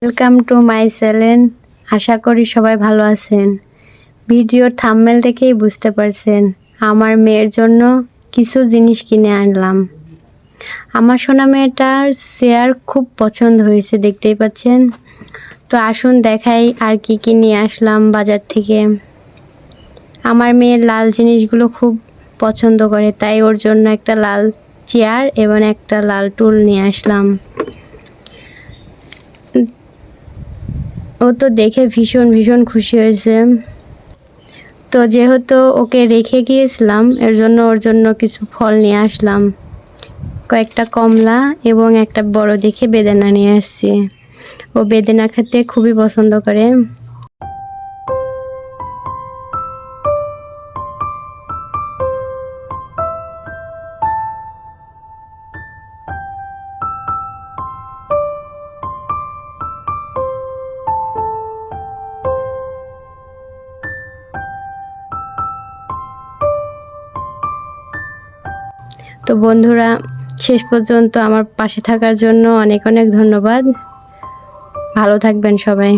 Welcome to my channel. আশা করি সবাই ভালো আছেন। ভিডিওর থাম্বনেল দেখেই বুঝতে পারছেন আমার মেয়ের জন্য কিছু জিনিস কিনে আনলাম। আমার সোনা মেয়েটার চেয়ার খুব পছন্দ হয়েছে, দেখতেই পাচ্ছেন। তো আসুন দেখাই আর কি কি নিয়ে আসলাম বাজার থেকে। আমার মেয়ের লাল জিনিসগুলো খুব পছন্দ করে, তাই ওর জন্য একটা লাল চেয়ার এবং একটা লাল টুল নিয়ে আসলাম। ও তো দেখে ভীষণ খুশি হয়েছে। তো যেহেতু ওকে রেখে গিয়েছিলাম, এর জন্য ওর জন্য কিছু ফল নিয়ে আসলাম। কয়েকটা কমলা এবং একটা বড় দেখে বেদানা নিয়ে আসছি। ও বেদানা খেতে খুবই পছন্দ করে। তো বন্ধুরা, শেষ পর্যন্ত আমার পাশে থাকার জন্য অনেক ধন্যবাদ। ভালো থাকবেন সবাই।